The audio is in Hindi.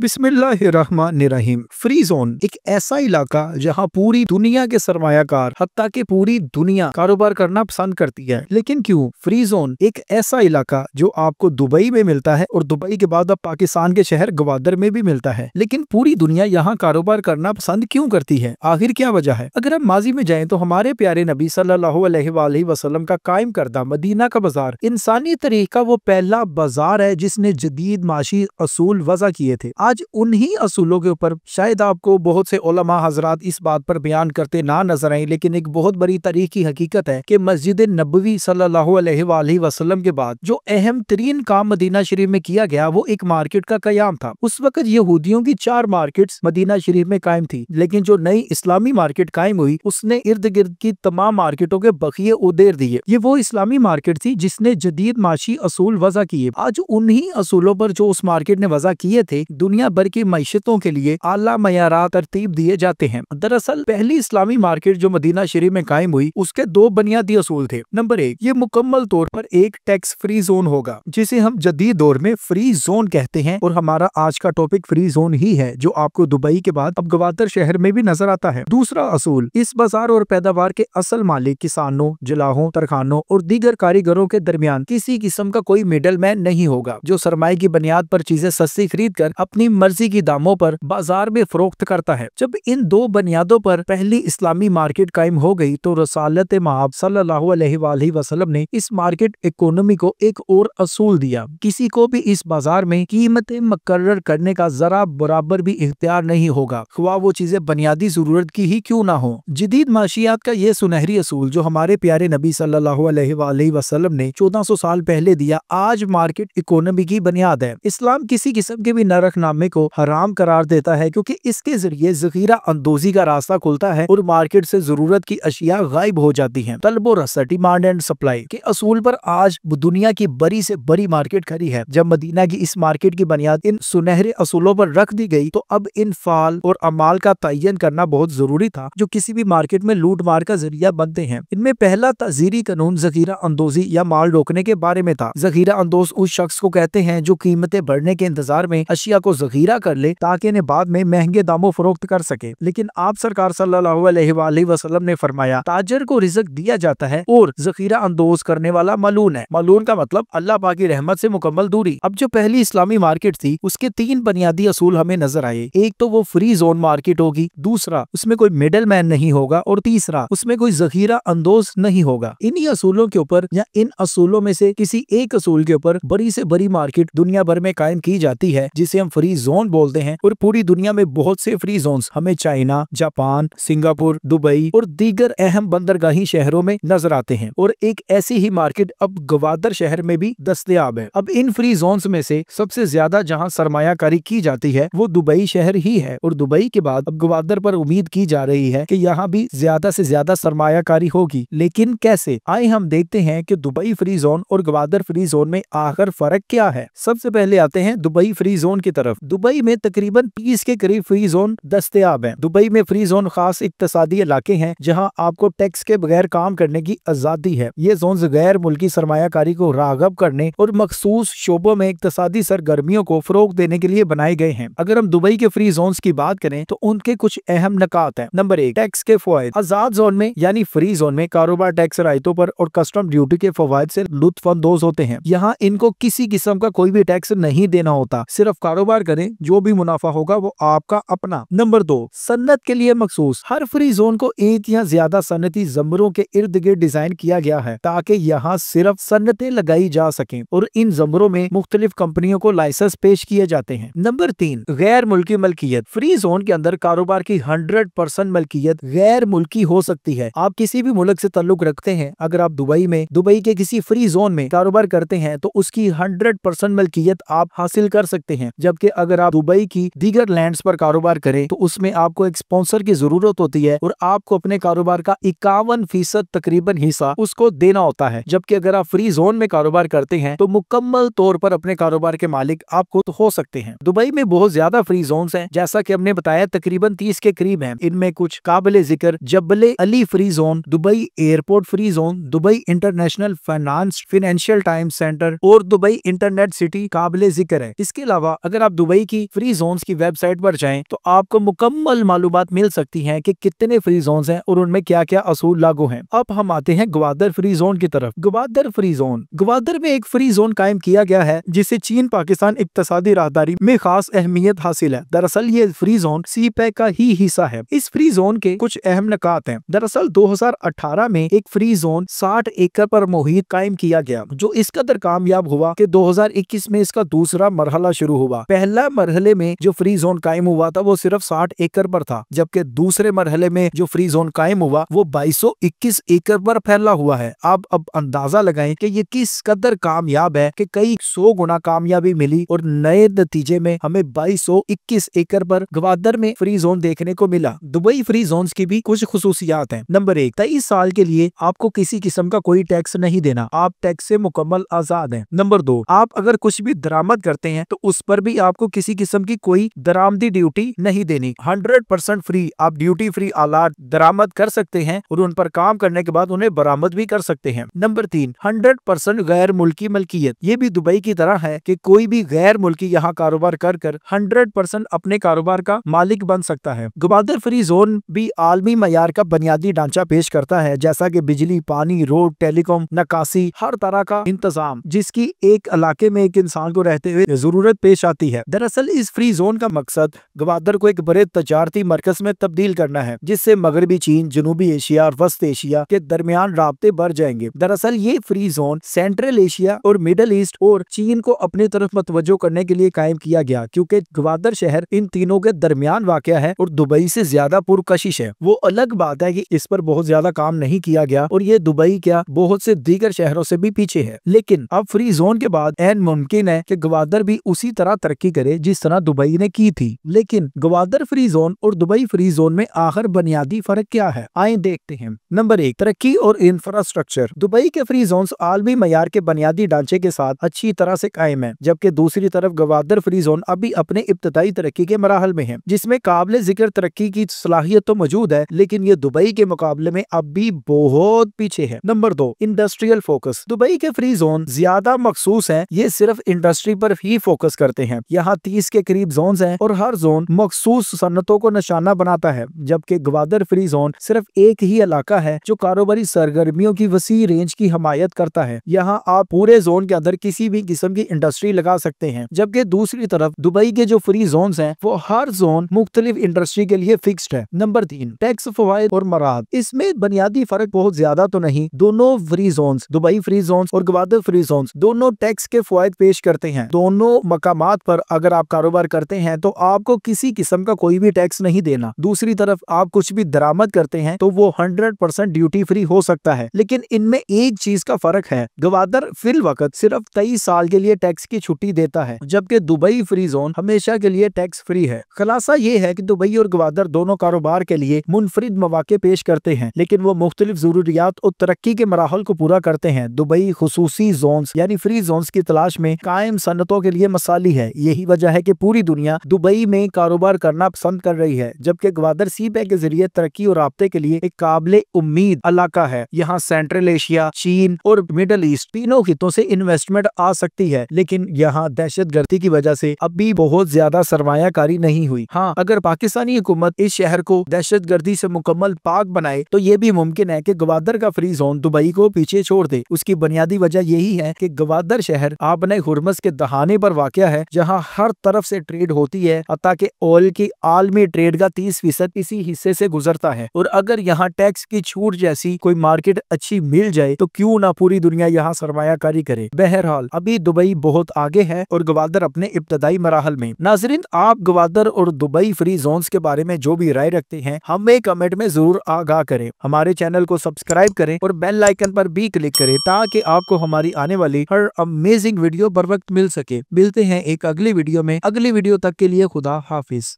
बिस्मिल्लाहिर्रहमानिर्रहीम। फ्री जोन एक ऐसा इलाका जहां पूरी दुनिया के सरमायाकार हत्ता कि पूरी दुनिया कारोबार करना पसंद करती है। लेकिन क्यों? फ्री जोन एक ऐसा इलाका जो आपको दुबई में मिलता है और दुबई के बाद अब पाकिस्तान के शहर ग्वादर में भी मिलता है, लेकिन पूरी दुनिया यहाँ कारोबार करना पसंद क्यों करती है? आखिर क्या वजह है? अगर हम माजी में जाएं तो हमारे प्यारे नबी सल्लल्लाहु अलैहि वसल्लम का कायम करदा मदीना का बाजार इंसानी तरीक का वो पहला बाजार है जिसने जदीद माशी असूल वज़ा किए थे। आज उन्हीं असूलों के ऊपर शायद आपको बहुत से उलमा हजरात इस बात पर बयान करते ना नजर आए, लेकिन एक बहुत बड़ी तारीखी हकीकत है कि मस्जिद नबवी सल्लल्लाहु अलैहि वसल्लम के बाद जो अहम तरीन काम मदीना शरीफ में किया गया वो एक मार्केट का कयाम था। उस वक्त यहूदियों की 4 मार्केट्स मदीना शरीफ में कायम थी, लेकिन जो नई इस्लामी मार्केट कायम हुई उसने इर्द गिर्द की तमाम मार्केटों के बखिए उदेर दिए। ये वो इस्लामी मार्केट थी जिसने जदीद माशी असूल वज़ा किए। आज उन्हीं असूलों पर जो उस मार्केट ने वज़ा किए थे दुनिया भर की मईशतों के लिए आला मयारात तरतीब दिए जाते हैं। दरअसल पहली इस्लामी मार्केट जो मदीना शरीफ में कायम हुई उसके 2 बुनियादी असूल थे। नंबर 1, ये मुकम्मल तौर पर एक टैक्स फ्री जोन होगा जिसे हम जदीद दौर में फ्री जोन कहते हैं, और हमारा आज का टॉपिक फ्री जोन ही है जो आपको दुबई के बाद अब ग्वादर शहर में भी नजर आता है। दूसरा असूल, इस बाजार और पैदावार के असल मालिक किसानों, जलाहों, तरखानों और दीगर कारीगरों के दरमियान किसी किस्म का कोई मिडल मैन नहीं होगा जो सरमाए की बुनियाद पर चीजें सस्ती खरीद कर अपनी मर्जी की दामों पर बाजार में फरोख्त करता है। जब इन 2 बुनियादों पर पहली इस्लामी मार्केट कायम हो गई तो रसालत महब सल्लल्लाहु अलैहि वसल्लम ने इस मार्केट इकोनॉमी को एक और असूल दिया। किसी को भी इस बाजार में कीमतें मुकर्रर करने का जरा बराबर भी इख्तियार नहीं होगा, ख्वाह वो चीजें बुनियादी जरूरत की ही क्यों ना हो। जदीद माशियात का ये सुनहरी असूल जो हमारे प्यारे नबी सल्लल्लाहु अलैहि वसल्लम ने 1400 साल पहले दिया, आज मार्केट इकोनॉमी की बुनियाद है। इस्लाम किसी किस्म के भी नरकनामे को हराम करार देता है क्योंकि इसके जरिए जखीरा अंदोजी का रास्ता खुलता है और मार्केट से जरूरत की अशिया गायब हो जाती हैं। तलब और रसद, डिमांड एंड सप्लाई के असूल पर आज दुनिया की बड़ी से बड़ी मार्केट खड़ी है। जब मदीना की इस मार्केट की बुनियाद इन सुनहरे असूलों पर रख दी गई तो अब इन फाल और अमाल का तयन करना बहुत जरूरी था जो किसी भी मार्केट में लूट मार का जरिया बनते हैं। इनमें पहला तज़ीरी कानून जखीरा अंदोजी या माल रोकने के बारे में था। जखीरा अंदोज उस शख्स को कहते हैं जो कीमतें बढ़ने के इंतजार में अशिया को जखीरा कर ले ताकि इन्हें बाद में महंगे दामों फरोख्त कर सके। लेकिन आप सरकार सल्लल्लाहु अलैहि वसल्लम ने फरमाया, ताजर को रिज़्क दिया जाता है और जखीरा अंदोज करने वाला मलून है। मलून का मतलब अल्लाह पाक की रहमत से मुकम्मल दूरी। अब जो पहली इस्लामी मार्केट थी उसके 3 बुनियादी असूल हमें नजर आए। एक तो वो फ्री जोन मार्केट होगी, दूसरा उसमें कोई मिडल मैन नहीं होगा और तीसरा उसमें कोई जखीरा अंदोज नहीं होगा। इन्हीं असूलों के ऊपर या इन असूलों में से किसी एक असूल के ऊपर बड़ी से बड़ी मार्केट दुनिया भर में कायम की जाती है जिसे हम फ्री जोन बोलते हैं। और पूरी दुनिया में बहुत से फ्री जोन्स हमें चाइना, जापान, सिंगापुर, दुबई और दीगर अहम बंदरगाही शहरों में नजर आते हैं, और एक ऐसी ही मार्केट अब ग्वादर शहर में भी दस्तयाब है। अब इन फ्री जोन्स में से सबसे ज्यादा जहां सरमायाकारी की जाती है वो दुबई शहर ही है, और दुबई के बाद अब ग्वादर पर उम्मीद की जा रही है कि यहाँ भी ज्यादा से ज्यादा सरमायाकारी होगी। लेकिन कैसे? आए हम देखते हैं कि दुबई फ्री जोन और ग्वादर फ्री जोन में आखिर फर्क क्या है। सबसे पहले आते हैं दुबई फ्री जोन की तरफ। दुबई में तकरीबन 30 के करीब फ्री जोन दस्तयाब है। दुबई में फ्री जोन खास इक्तसादी इलाके हैं जहां आपको टैक्स के बगैर काम करने की आजादी है। ये जोन गैर मुल्की सरमायाकारी को राग़ब करने और मखसूस शोबों में इक्तसादी सरगर्मियों को फरोग देने के लिए बनाए गए हैं। अगर हम दुबई के फ्री जोन्स की बात करें तो उनके कुछ अहम नकात हैं। नंबर 1, टैक्स के फवायद। आजाद जोन में यानी फ्री जोन में कारोबार टैक्स रायतों पर और कस्टम ड्यूटी के फवायद से लुत्फअंदोज होते हैं। यहाँ इनको किसी किस्म का कोई भी टैक्स नहीं देना होता, सिर्फ कारोबार करें, जो भी मुनाफा होगा वो आपका अपना। नंबर 2, सन्नत के लिए मखसूस। हर फ्री जोन को 1 या ज्यादा सन्नती जमरों के इर्द गिर्द डिजाइन किया गया है ताकि यहाँ सिर्फ सन्नतें लगाई जा सकें और इन जमरों में मुख्तलिफ कंपनियों को लाइसेंस पेश किए जाते हैं। नंबर 3, गैर मुल्की मलकियत। फ्री जोन के अंदर कारोबार की 100% मलकियत गैर मुल्की हो सकती है। आप किसी भी मुल्क से ताल्लुक रखते हैं, अगर आप दुबई के किसी फ्री जोन में कारोबार करते हैं तो उसकी 100% मलकियत आप हासिल कर सकते हैं। जबकि अगर आप दुबई की दीगर लैंड्स पर कारोबार करें तो उसमें आपको एक स्पॉन्सर की जरूरत होती है और आपको अपने कारोबार का 51% तकरीबन हिस्सा उसको देना होता है। जबकि अगर आप फ्री जोन में कारोबार करते हैं तो मुकम्मल तौर पर अपने कारोबार के मालिक आप खुद हो सकते हैं। दुबई में बहुत ज्यादा फ्री जोन्स हैं, जैसा कि हमने बताया तकरीबन 30 के करीब हैं। इनमें कुछ काबिल जिक्र Jebel Ali free zone, Dubai airport free zone, Dubai international financial time centre और दुबई इंटरनेट सिटी काबिल जिक्र है। इसके अलावा अगर आप दुबई दुबई की फ्री जोन्स की वेबसाइट पर जाएं तो आपको मुकम्मल मालूमात मिल सकती हैं कि कितने फ्री जोन्स हैं और उनमें क्या क्या असूल लागू हैं। अब हम आते हैं ग्वादर फ्री जोन की तरफ। ग्वादर फ्री जोन, ग्वादर में एक फ्री जोन कायम किया गया है जिसे चीन पाकिस्तान इक्तसादी राहदारी में खास अहमियत हासिल है। दरअसल ये फ्री जोन सी पैक का ही हिस्सा है। इस फ्री जोन के कुछ अहम निकात हैं। दरअसल 2018 में एक फ्री जोन 60 एकड़ पर मुहित कायम किया गया, जो इस कदर कामयाब हुआ कि 2021 में इसका दूसरा मरहला शुरू हुआ। पहला मरहले में जो फ्री जोन कायम हुआ था वो सिर्फ 60 एकड़ पर था, जबकि दूसरे मरहले में जो फ्री जोन कायम हुआ वो 2221 एकड़ पर फैला हुआ है। आप अब अंदाजा लगाएं कि ये किस कदर कामयाब है कि कई 100 गुना कामयाबी मिली और नए नतीजे में हमें 2221 एकड़ पर ग्वादर में फ्री जोन देखने को मिला। दुबई फ्री जोन्स की भी कुछ खुसूसियात हैं। नंबर 1, 23 साल के लिए आपको किसी किस्म का कोई टैक्स नहीं देना, आप टैक्स से मुकम्मल आजाद हैं। नंबर 2, आप अगर कुछ भी दरामद करते हैं तो उस पर भी आपको किसी किस्म की कोई दरामदी ड्यूटी नहीं देनी। 100% फ्री, आप ड्यूटी फ्री आलात दरामद कर सकते हैं और उन पर काम करने के बाद उन्हें बरामद भी कर सकते हैं। नंबर 3, 100% गैर मुल्की मलकियत। ये भी दुबई की तरह है कि कोई भी गैर मुल्की यहाँ कारोबार कर 100% अपने कारोबार का मालिक बन सकता है। ग्वादर फ्री जोन भी आलमी मयार का बुनियादी ढांचा पेश करता है, जैसा कि बिजली, पानी, रोड, टेलीकॉम, नक्काशी, हर तरह का इंतजाम जिसकी एक इलाके में एक इंसान को रहते हुए जरूरत पेश आती है। दरअसल इस फ्री जोन का मकसद ग्वादर को एक बड़े तजारती मरकज में तब्दील करना है, जिससे मगरबी चीन, जनूबी एशिया और वस्त एशिया के दरमियान राब्ते बढ़ जाएंगे। दरअसल ये फ्री जोन सेंट्रल एशिया और मिडल ईस्ट और चीन को अपनी तरफ मतवज्जो करने के लिए कायम किया गया, क्योंकि ग्वादर शहर इन तीनों के दरमियान वाक़या है और दुबई से ज्यादा पुरकशिश है। वो अलग बात है कि इस पर बहुत ज्यादा काम नहीं किया गया और ये दुबई क्या बहुत से दीगर शहरों से भी पीछे है। लेकिन अब फ्री जोन के बाद ऐन मुमकिन है कि ग्वादर भी उसी तरह तरक्की करे जिस तरह दुबई ने की थी। लेकिन ग्वादर फ्री जोन और दुबई फ्री जोन में आखिर बुनियादी फर्क क्या है, आइए देखते हैं। नंबर 1, तरक्की और इंफ्रास्ट्रक्चर। दुबई के फ्री जोन्स आलमी मयार के बुनियादी ढांचे के साथ अच्छी तरह से कायम है, जबकि दूसरी तरफ ग्वादर फ्री जोन अभी अपने इब्तदाई तरक्की के मराहल में है, जिसमें काबिल जिक्र तरक्की की सलाहियत तो मौजूद है, लेकिन ये दुबई के मुकाबले में अब भी बहुत पीछे है। Number 2, industrial focus. दुबई के फ्री जोन ज्यादा मखसूस है, ये सिर्फ इंडस्ट्री पर ही फोकस करते हैं। यहाँ 30 के करीब जोन हैं और हर जोन मखसूस सनतों को निशाना बनाता है, जबकि ग्वादर फ्री जोन सिर्फ एक ही इलाका है जो कारोबारी सरगर्मियों की वसी रेंज की हमायत करता है। यहाँ आप पूरे जोन के अंदर किसी भी किस्म की इंडस्ट्री लगा सकते हैं, जबकि दूसरी तरफ दुबई के जो फ्री जोन हैं वो हर जोन मुख्तलिफ इंडस्ट्री के लिए फिक्स्ड है। नंबर 3, टैक्स फवायद और मराद। इसमें बुनियादी फर्क बहुत ज्यादा तो नहीं। दोनों free zones, Dubai free zones और ग्वादर फ्री जोन्स, दोनों टैक्स के फवायद पेश करते हैं। दोनों मकामात पर अगर आप कारोबार करते हैं तो आपको किसी किस्म का कोई भी टैक्स नहीं देना। दूसरी तरफ आप कुछ भी दरामद करते हैं तो वो 100% ड्यूटी फ्री हो सकता है। लेकिन इनमें एक चीज का फर्क है, ग्वादर फिल वक्त सिर्फ 23 साल के लिए टैक्स की छुट्टी देता है, जबकि दुबई फ्री जोन हमेशा के लिए टैक्स फ्री है। खुलासा ये है कि दुबई और ग्वादर दोनों कारोबार के लिए मुनफरिद मौके पेश करते हैं, लेकिन वो मुख्तलिफ जरूरियात और तरक्की के मराहल को पूरा करते हैं। दुबई खुसूसी जोन्स यानी फ्री जोन्स की तलाश में कायम सनतों के लिए मसाली है। यही वजह है कि पूरी दुनिया दुबई में कारोबार करना पसंद कर रही है, जबकि ग्वादर सी पैक के जरिए तरक्की और राब्ते के लिए एक काबिले उम्मीद इलाका है। यहाँ सेंट्रल एशिया, चीन और मिडल ईस्ट तीनों खितों से इन्वेस्टमेंट आ सकती है, लेकिन यहाँ दहशतगर्दी की वजह से अभी बहुत ज्यादा सरमायाकारी नहीं हुई। हाँ, अगर पाकिस्तानी हुकूमत इस शहर को दहशतगर्दी से मुकम्मल पाक बनाए तो ये भी मुमकिन है कि ग्वादर का फ्री जोन दुबई को पीछे छोड़ दे। उसकी बुनियादी वजह यही है कि ग्वादर शहर आबने हुर्मस के दहाने पर वाक़या है, जहाँ हर तरफ से ट्रेड होती है, हत्ता कि ऑयल की आलमी ट्रेड का 30% इसी हिस्से से गुजरता है। और अगर यहाँ टैक्स की छूट जैसी कोई मार्केट अच्छी मिल जाए तो क्यों ना पूरी दुनिया यहाँ सरमायाकारी करे। बहरहाल अभी दुबई बहुत आगे है और ग्वादर अपने इब्तदाई मराहल में। नाज़रीन, आप ग्वादर और दुबई फ्री जोन्स के बारे में जो भी राय रखते हैं हमें कमेंट में जरूर आगाह करें। हमारे चैनल को सब्सक्राइब करें और बेल आइकन पर भी क्लिक करें ताकि आपको हमारी आने वाली हर अमेजिंग वीडियो बर वक्त मिल सके। मिलते हैं एक अगली वीडियो में। अगली वीडियो तक के लिए खुदा हाफिज।